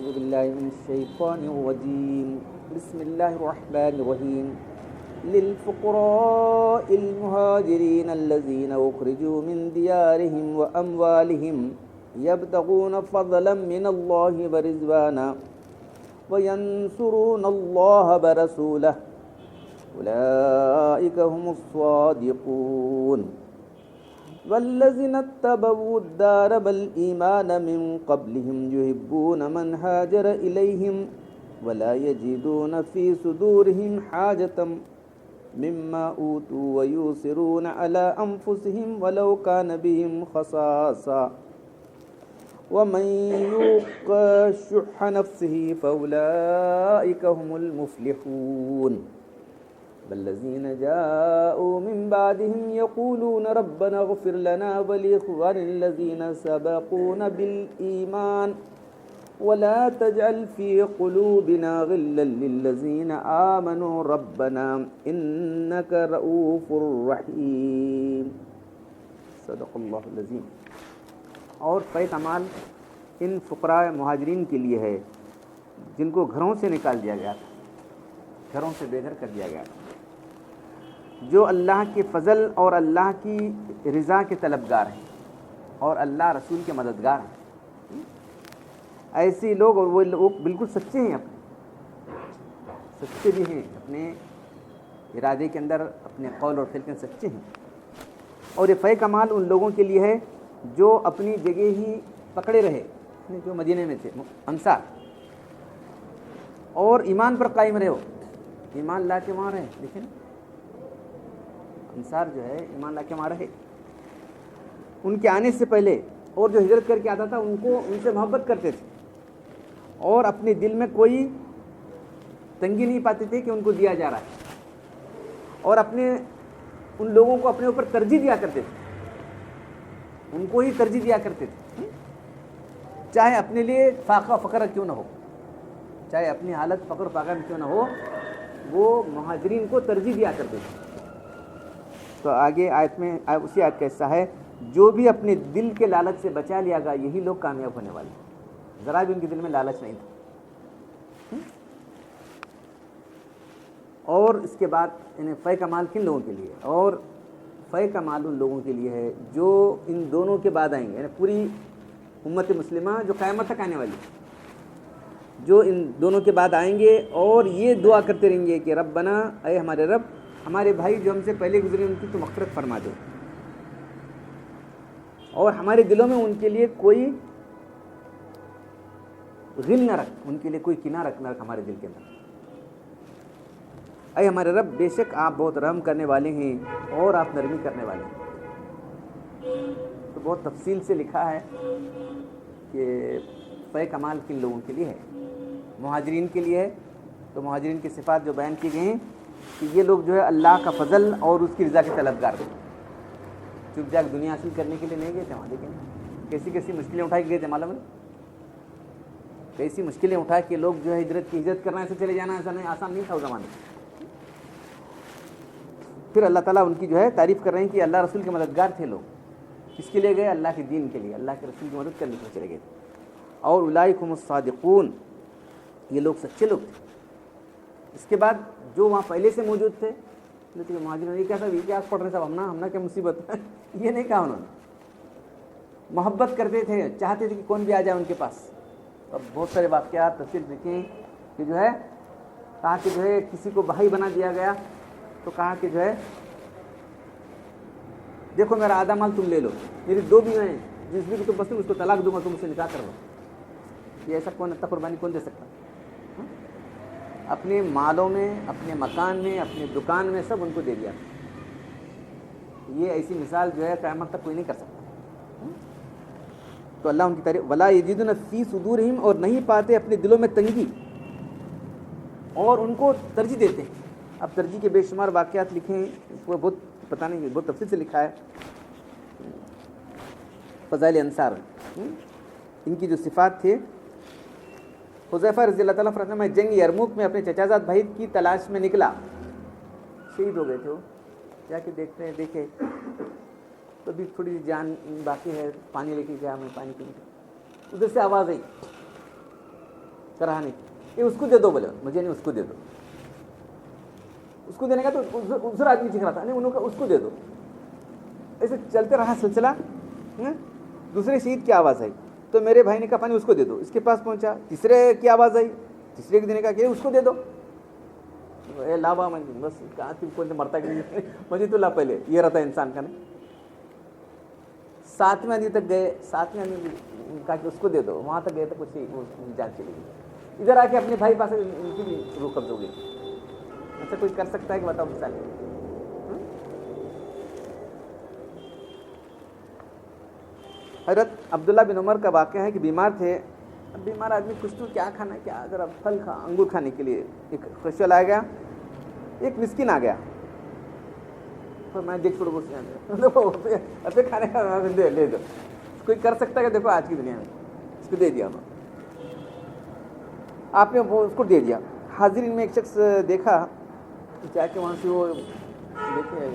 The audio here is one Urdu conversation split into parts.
أعوذ بالله من الشيطان الرجيم بسم الله الرحمن الرحيم للفقراء المهاجرين الذين أخرجوا من ديارهم وأموالهم يبتغون فضلا من الله ورضوانا وينصرون الله ورسوله أولئك هم الصادقون والذين اتبعوا الدار والإيمان من قبلهم يحبون من هاجر إليهم ولا يجدون في صدورهم حاجة مما أوتوا ويؤثرون على أنفسهم ولو كان بهم خصاصة ومن يوق شح نفسه فأولئك هم المفلحون والذين جاءوا من بعدهم يقولون ربنا اغفر لنا ولإخواننا الذين سبقونا بالإيمان ولا تجعل في قلوبنا غلا للذين آمنوا ربنا إنك رؤوف رحيم صدق اللہ العظیم. اور فیض اعمال ان فقراء مہاجرین کے لیے ہے جن کو گھروں سے نکال دیا گیا تھا، گھروں سے بے گھر کر دیا گیا تھا، جو اللہ کے فضل اور اللہ کی رضا کے طلبگار ہیں اور اللہ رسول کے مددگار ہیں. ایسے لوگ، اور وہ لوگ بالکل سچے ہیں، اپنے سچے بھی ہیں، اپنے ارادے کے اندر، اپنے قول اور فعل کے اندر سچے ہیں. اور یہ فیض کمال ان لوگوں کے لیے ہے جو اپنی جگہ ہی پکڑے رہے، جو مدینے میں تھے انصار، اور ایمان پر قائم رہے، ہو ایمان لا کے وہاں رہے. لیکن انصار جو ہے ایمان لا کے وہاں رہے. ان کے آنے سے پہلے اور جو ہجرت کر کے آتا تھا ان سے محبت کرتے تھے، اور اپنے دل میں کوئی تنگی نہیں پاتے تھے کہ ان کو دیا جا رہا ہے، اور ان لوگوں کو اپنے اوپر ترجیح دیا کرتے تھے، ان کو ہی ترجیح دیا کرتے تھے، چاہے اپنے لیے فاقہ فقر کیوں نہ ہو، چاہے اپنی حالت فقر فاقہ میں کیوں نہ ہو، وہ مہاجرین کو ترجیح دیا کرتے تھے. تو آگے آیت میں اسی آیت کا حصہ ہے، جو بھی اپنے دل کے لالچ سے بچا لیا گا یہی لوگ کامیاب ہونے والے ہیں. ذرا بھی ان کے دل میں لالچ نہیں تھا. اور اس کے بعد انہیں فیض کمال کن لوگوں کے لیے؟ اور فیض کمال ان لوگوں کے لیے ہے جو ان دونوں کے بعد آئیں گے، یعنی پوری امت مسلمہ جو قیامت تک آنے والی، جو ان دونوں کے بعد آئیں گے اور یہ دعا کرتے رہیں گے کہ ربنا، اے ہمارے رب، ہمارے بھائی جو ہم سے پہلے گزرے ان کی تو مغفرت فرما دو، اور ہمارے دلوں میں ان کے لیے کوئی غل نہ رکھ، ان کے لیے کوئی کنہ نہ رکھ ہمارے دل کے اندر. اے ہمارے رب، بے شک آپ بہت رحم کرنے والے ہیں اور آپ نرمی کرنے والے ہیں. تو بہت تفصیل سے لکھا ہے کہ فیض کمال کن لوگوں کے لیے ہے. مہاجرین کے لیے ہے. تو مہاجرین کی صفات جو بیان کی گئی ہیں کہ یہ لوگ جو ہے اللہ کا فضل اور اس کی رضا کے طلبگار تھے. چپ چاپ دنیا حاصل کرنے کے لیے نہیں گئے تھے وہاں، لیکن کیسی مشکلیں اٹھا کے گئے تھے معلوم ہے؟ کیسی مشکلیں اٹھا کے لوگ جو ہے ہجرت کرنا، ایسے چلے جانا ایسا نہیں، آسان نہیں تھا اس زمانے میں. پھر اللہ تعالیٰ ان کی جو ہے تعریف کر رہے ہیں کہ اللہ رسول کے مددگار تھے. لوگ کس کے لیے گئے؟ اللہ کے دین کے لیے، اللہ کے رسول کی مدد کرنے کے لیے چلے گئے. اور اولئک هم الصادقون، یہ لوگ سچے لوگ تھے. اس کے بعد جو وہاں پہلے سے موجود تھے، مہاجرین، یہ کیا صاحب، یہ کیا پڑھ رہے صاحب، ہمنا کیا مصیبت یہ نہیں کہا انہوں نے. محبت کرتے تھے، چاہتے تھے کہ کون بھی آ جائے ان کے پاس. اب بہت سارے واقعات تفصیل لکھیں کہ جو ہے کہا کہ جو ہے کسی کو بھائی بنا دیا گیا، تو کہا کہ جو ہے دیکھو میرا آدھا مال تم لے لو، میری 2 بیویں ہیں، جس بھی کو تم پسند اس کو طلاق دوں گا، تم اس سے نکاح کر لو. یہ ایسا کون اتنا قربانی کون دے سکتا؟ اپنے مالوں میں، اپنے مکان میں، اپنے دکان میں سب ان کو دے دیا. یہ ایسی مثال جو ہے قیامت تک کوئی نہیں کر سکتا. تو اللہ ان کی تعریف، ولا یجدون فی صدورہم، اور نہیں پاتے اپنے دلوں میں تنگی، اور ان کو ترجیح دیتے ہیں. اب ترجیح کے بے شمار واقعات لکھے ہیں، وہ بہت پتہ نہیں، بہت تفصیل سے لکھا ہے. فضائل انصار، ان کی جو صفات تھے. حذیفہ رضی اللہ تعالیٰ فرماتے ہیں، میں جنگ یرموک میں اپنے چچا زاد بھائی کی تلاش میں نکلا، شہید ہو گئے تھے. وہ جا کے دیکھے تو بھی تھوڑی جان باقی ہے، پانی لے کے گیا، میں پانی پینے کا. ادھر سے آواز آئی رہا نہیں, یہ اس کو دے دو, بولے مجھے نہیں, اس کو دے دو. اس کو دینے کا تو دوسرا آدمی چیخ رہا تھا, نہیں انہوں کا اس کو دے دو. ایسے چلتے رہا سلسلہ. دوسرے شہید کی آواز آئی تو میرے بھائی نے کہا پانی اس کو دے دو, اس کے پاس پہنچا, تیسرے کی آواز آئی, تیسرے کے دینے کا کہ اس کو دے دو. اے لابا میں بس کہاں تم کو مرتا کہ نہیں, مجھے تو لا پہلے, یہ رہتا ہے انسان کا. نہیں, 7ویں آدمی تک گئے, 7ویں آدمی کہا کہ اس کو دے دو, وہاں تک گئے تو کچھ جان چلی گئی. ادھر آ کے اپنے بھائی پاس ان کی بھی روح قبض ہو گئی. ایسا کوئی کر سکتا ہے کہ بتاؤ مثال. حضرت عبداللہ بن عمر کا واقعہ ہے کہ بیمار تھے. اب بیمار آدمی کچھ تو کیا کھانا ہے, کیا ذرا پھل کھا, انگور کھانے کے لیے ایک خوشحال آ گیا. ایک مسکین آ گیا, تو میں دیکھ چھوڑو ایسے کھانے کا لے دو. کوئی کر سکتا ہے کہ دیکھو آج کی دنیا میں اس کو دے دیا, آپ نے وہ اس کو دے دیا. حاضرین میں ایک شخص دیکھا جا کے وہاں سے, وہ دیکھے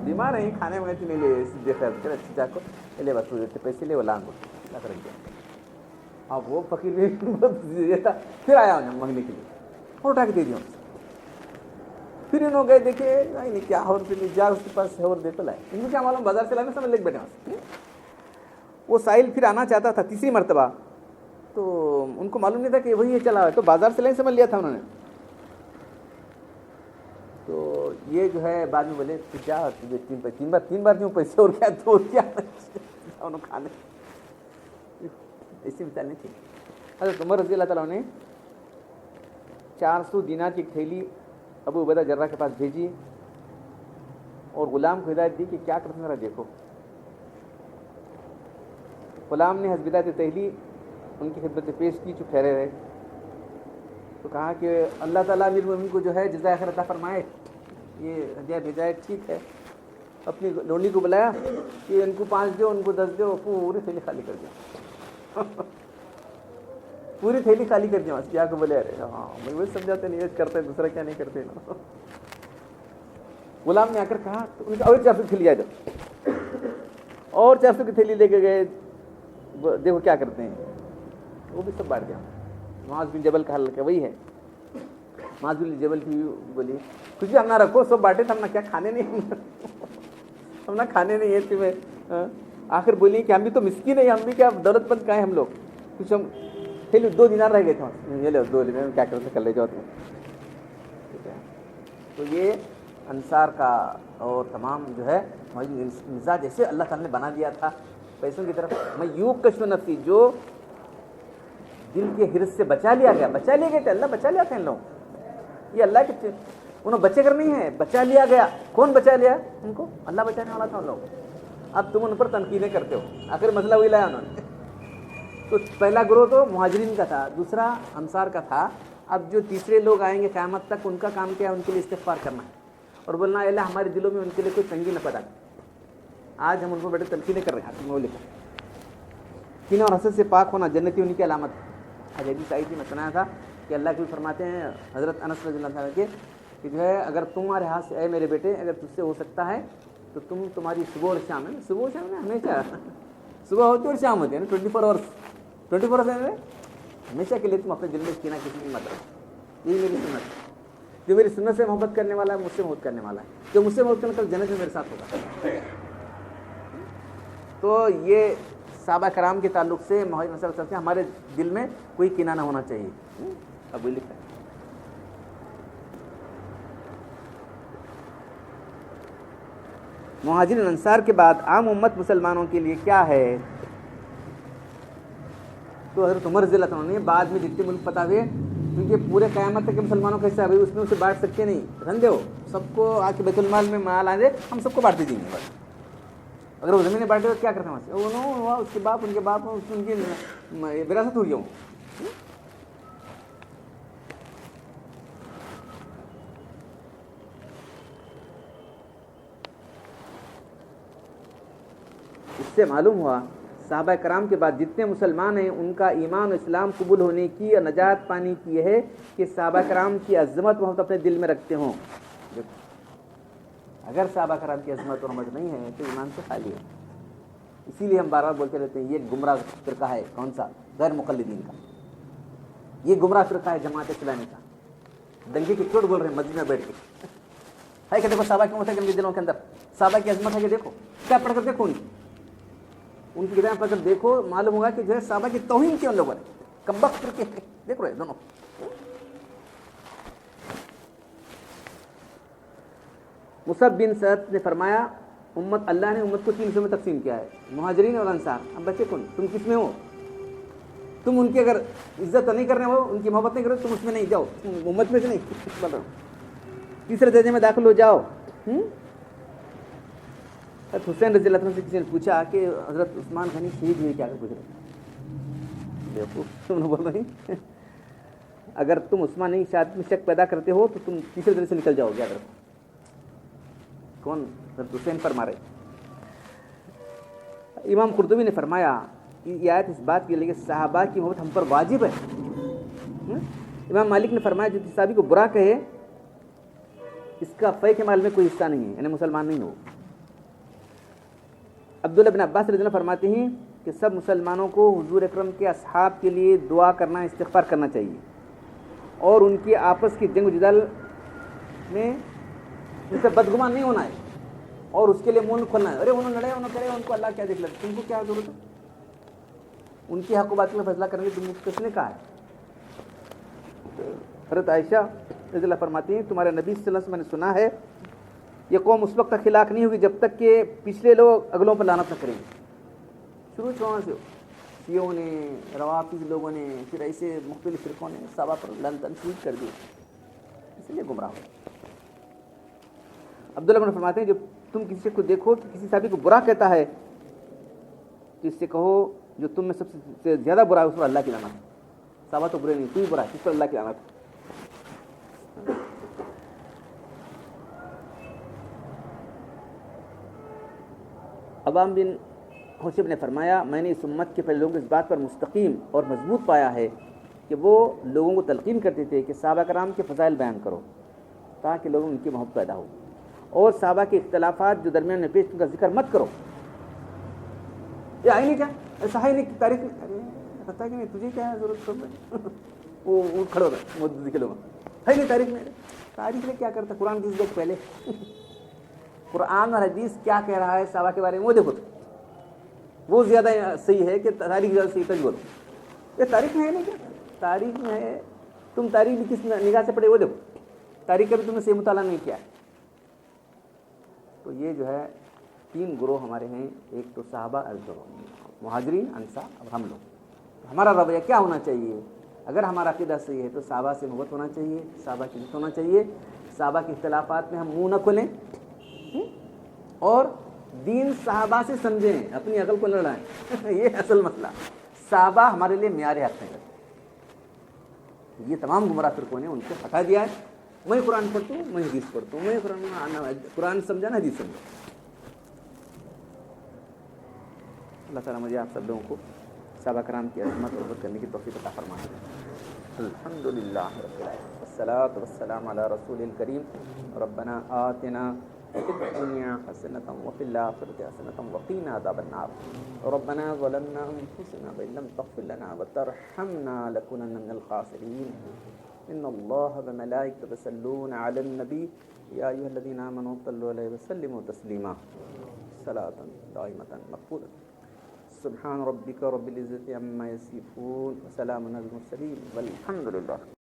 بیمار ہیں, کھانے میں نہیں لے, دیکھا اچھا جا کو لے بس دیتے پیسے لے, وہ لانگ رکھ دیا. اب وہ فقیر بھی تھا, پھر آیا انہیں مانگنے کے لیے, اٹھا کے دے دیا. پھر انہوں گئے دیکھے نہیں کیا اور جا اس کے پاس اور دے تو لائے. ان کو کیا معلوم بازار سے لائے, سمجھ لے کے بیٹھے. وہ سائل پھر آنا چاہتا تھا تیسری مرتبہ, تو ان کو معلوم نہیں تھا کہ وہی چلا ہے, تو بازار سے لائن سمجھ لیا تھا انہوں نے. تو یہ جو ہے بعد میں بولے کیا تین بار کیوں پیسے اور کیا تو کیا انہوں کھانے, ایسی مثال نہیں تھی. حضرت عمر رضی اللہ تعالیٰ نے 400 دینار کی تھیلی ابو عبیدہ جرح کے پاس بھیجی اور غلام کو ہدایت دی کہ کیا کرتے ذرا دیکھو. غلام نے حسب ہدایت تھیلی ان کی خدمت سے پیش کی, جو ٹھہرے رہے. تو کہا کہ اللہ تعالیٰ امیر المومنین کو جو ہے جزائے خیر عطا فرمائے, یہ ہدیہ بھیجا ہے ٹھیک ہے. اپنی لونڈی کو بلایا کہ ان کو 5 دو, ان کو 10 دو, پوری تھیلی خالی کر دیا. پوری تھیلی خالی کر دیا. کیا کو بولے ارے ہاں میں وہی سمجھاتے نہیں کرتے, دوسرا کیا نہیں کرتے نا. غلام نے آ کر کہا تو ان کا اور 400 کی تھیلی آئے, اور 400 کی تھیلی لے کے گئے, دیکھو کیا کرتے ہیں. وہ بھی سب بانٹ دیا. معاذ بن جبل کا حل کیا وہی ہے. معاذ بن جبل کی بولی کچھ بھی ہم نہ رکھو, سب بانٹے تو ہم نہ کیا کھانے نہیں, ہم نہ کھانے نہیں ہے تمہیں. آخر بولی کہ ہم بھی تو مسکین ہیں, ہم بھی کیا دولت مند کہیں ہم لوگ. کچھ ہم تھیلی 2 دینار رہ گئے تھے, یہ لو 2 دینار کیا کرتے کر لے جاؤ تم. ٹھیک ہے, تو یہ انصار کا اور تمام جو ہے مزاج جیسے اللہ تعالیٰ نے بنا دیا تھا پیسوں کی طرف. میں یوں کشف نفسی, جو دل کے حرص سے بچا لیے گئے تھے, اللہ بچا لیا تھا ان لوگوں. یہ اللہ کے انہوں بچے کر نہیں ہے, بچا لیا گیا. کون بچا لیا ان کو؟ اللہ بچانے والا تھا ان لوگوں. اب تم ان پر تنقیدیں کرتے ہو, آخر مسئلہ وہی لایا انہوں نے. تو پہلا گروہ تو مہاجرین کا تھا, دوسرا انصار کا تھا. اب جو تیسرے لوگ آئیں گے قیامت تک, ان کا کام کیا ہے؟ ان کے لیے استغفار کرنا ہے اور بولنا اللہ ہمارے دلوں میں ان کے لیے کوئی تنگی نہ پیدا کرے. آج ہم ان کو بیٹے تنقیدیں کر رہے ہیں, وہ لکھا کینہ اور حسد سے پاک ہونا جنتی ہونے کی علامت ہے. حدیث آئی تھی, میں سنایا تھا کہ اللہ کے فرماتے ہیں حضرت انس رضی اللہ عنہ کے کہ جو ہے اگر تمہارے ہاتھ سے, اے میرے بیٹے, اگر تجھ سے ہو سکتا ہے تو تمہاری صبح اور شام ہے, صبح اور شام ہے ہمیشہ, صبح ہوتی اور شام ہوتی ہے نا, 24 آورس ہے, ہمیشہ کے لیے تم اپنے دل میں کینہ کسی کی مت رکھو. یہی میری سنت ہے. جو میری سنت سے محبت کرنے والا ہے, مجھ سے محبت کرنے والا ہے. جو مجھ سے محبت کرنے والا جنت میں میرے ساتھ ہوگا. تو یہ صحابہ کرام کے تعلق سے ہمارے دل میں کوئی کینہ نہ ہونا چاہیے. اب لکھا ہے مہاجرین انصار کے بعد عام امت مسلمانوں کے لیے کیا ہے. تو حضرت عمر رضی اللہ عنہ نے بعد میں جتنے ملک پتا ہوئے, کیونکہ پورے قیامت تک مسلمانوں کا حصہ ہے, اس میں اسے بانٹ سکتے نہیں. رندے ہو سب کو آ کے بیت المال میں مال آئیں دے, ہم سب کو بانٹ دیں گے. اگر وہ زمینیں بانٹے تو کیا کرتے ہیں وہاں سے, اس کے باپ, ان کے باپ, ان کی وراثت ہوئی ہوں. اس سے معلوم ہوا صحابہ کرام کے بعد جتنے مسلمان ہیں ان کا ایمان و اسلام قبول ہونے کی اور نجات پانے کی یہ ہے کہ صحابہ کرام کی عظمت محبت اپنے دل میں رکھتے ہوں. اگر صحابہ کرام کی عظمت اور محبت نہیں ہے تو ایمان سے خالی ہے. اسی لیے ہم بار بار بولتے رہتے ہیں یہ گمراہ فرقہ ہے. کون سا؟ غیر مقلدین کا. یہ گمراہ فرقہ ہے جماعت اسلامی کا، دنگے کی چوٹ بول رہے ہیں مسجد میں بیٹھ کے. ہے کہ دیکھو صحابہ کی عظمت ہے کہ ان کے دلوں کے اندر صحابہ کی عظمت ہے کہ دیکھو کیا پڑھ کر دیکھو ان کی کتابیں پڑھ کر دیکھو، معلوم ہوگا کہ جو ہے صحابہ کی توہین کی ان لوگوں نے، کمبخت فرقے دیکھ رہے دونوں. مصعب بن سعد نے فرمایا اللہ نے امت کو 3 حصوں میں تقسیم کیا ہے، مہاجرین اور انصار. اب بچے کون؟ تم کس میں ہو؟ تم ان کی اگر عزت نہیں کر رہے ہو، ان کی محبت نہیں کر رہے، تم اس میں نہیں جاؤ، تم امت میں سے نہیں. تیسرے درجے میں داخل ہو جاؤ. حسین رضی اللہ عنہ سے کسی نے پوچھا کہ حضرت عثمان غنی شہید ہوئے کیا؟ پوچھ رہے تم نے بول رہے اگر تم عثمان غنی شہادت میں شک پیدا کرتے ہو تو تم تیسرے درجے سے نکل جاؤ گے. اگر کون؟ حضرت حسین پر مارے. امام قرطبی نے فرمایا یہ آیت اس بات کے لیے کہ صحابہ کی محبت ہم پر واجب ہے. امام مالک نے فرمایا جو صحابی کو برا کہے اس کا فے کے مال میں کوئی حصہ نہیں ہے، یعنی مسلمان نہیں ہو. عبداللہ بن عباس رضی اللہ عنہ فرماتے ہیں کہ سب مسلمانوں کو حضور اکرم کے اصحاب کے لیے دعا کرنا، استغفار کرنا چاہیے، اور ان کی آپس کی جنگ و جدال میں ان سے بدگمان نہیں ہونا ہے، اور اس کے لیے منہ کھولنا ہے. ارے انہوں نے لڑے، انہوں نے کرے، ان کو اللہ کیا دیکھ لیتا، تم کو کیا ضرورت ہے؟ ان کی حق و باطل میں فیصلہ کرنے کی تم کس نے کہا ہے؟ حضرت عائشہ رضی اللہ فرماتی ہیں تمہارے نبی صلی اللہ علیہ وسلم نے سنا ہے یہ قوم اس وقت تک ہلاک نہیں ہوگی جب تک کہ پچھلے لوگ اگلوں پر لعنت نہ کریں گے. شروع وہاں سے شیعوں نے، روافض لوگوں نے، پھر ایسے مختلف فرقوں نے صحابہ پر لعنت تنصیب کر دی، اس لیے گمراہ ہو. عبداللہ بن فرماتے ہیں جب تم کسی کو دیکھو کہ کسی صحابی کو برا کہتا ہے تو اس سے کہو جو تم میں سب سے زیادہ برا ہے اس پر اللہ کی لعنت. صحابہ تو برے نہیں، تو ہی برا ہے، کس پر اللہ کی لعنت. عوام بن حشب نے فرمایا میں نے اس امت کے پہلے لوگوں کو اس بات پر مستقیم اور مضبوط پایا ہے کہ وہ لوگوں کو تلقین کرتے تھے کہ صحابہ کرام کے فضائل بیان کرو تاکہ لوگوں ان کی محبت پیدا ہو، اور صحابہ کے اختلافات جو درمیان میں پیش ان کا ذکر مت کرو. یہ آئی نہیں کیا ایسا ہے نہیں تاریخ میں؟ ارے پتا کہ نہیں تجھے کیا ہے ضرورت وہ کھڑے ہو گئے مودودی کے لوگ ہے نہیں تاریخ میں. تاریخ میں کیا کرتا؟ قرآن کی دیکھ پہلے قرآن اور حدیث کیا کہہ رہا ہے صحابہ کے بارے میں وہ دیکھو، وہ زیادہ صحیح ہے کہ تاریخ زیادہ صحیح تجھ بولو. یہ تاریخ میں ہے نہیں کیا؟ تاریخ میں ہے. تم تاریخ بھی کس نگاہ سے پڑھے وہ دیکھو، تاریخ کا بھی تم نے صحیح مطالعہ نہیں کیا ہے. تو یہ جو ہے 3 گروہ ہمارے ہیں، ایک تو صحابہ، مہاجرین، انصار، اور ہم لوگ. ہمارا رویہ کیا ہونا چاہیے؟ اگر ہمارا عقیدہ صحیح ہے تو صحابہ سے محبت ہونا چاہیے، صحابہ کی عزت ہونا چاہیے، صحابہ کے اختلافات میں ہم منہ نہ کھولیں، اور دین صحابہ سے سمجھیں، اپنی عقل کو نہ لڑائیں. یہ اصل مسئلہ. صحابہ ہمارے لیے معیار حق ہیں. یہ تمام گمراہ فرقوں نے ان کو ہٹا دیا ہے. میں قرآن پڑھتا ہوں، میں حدیث پڑھتا ہوں، میں قرآن سمجھا نا حدیث سمجھا. اللہ تعالیٰ مجھے آپ سب لوگوں کو صحابہ کرام کی عظمت اور عزت کرنے کی توفیق عطا فرمائے. الحمدللہ رب العالمین والصلاۃ والسلام علی رسول الکریم. ربنا آتنا في الدنيا حسنة وفي الآخرة حسنة وقنا عذاب النار. ربنا ظلمنا أنفسنا وإن لم تغفر لنا وترحمنا لنكونن من الخاسرين. إن الله وملائكته يصلون على النبي يا أيها الذين آمنوا صلوا عليه وسلموا تسليما. صلاة دائمة مقبولة. سبحان ربك رب العزة عما يصفون وسلام على المرسلين والحمد لله.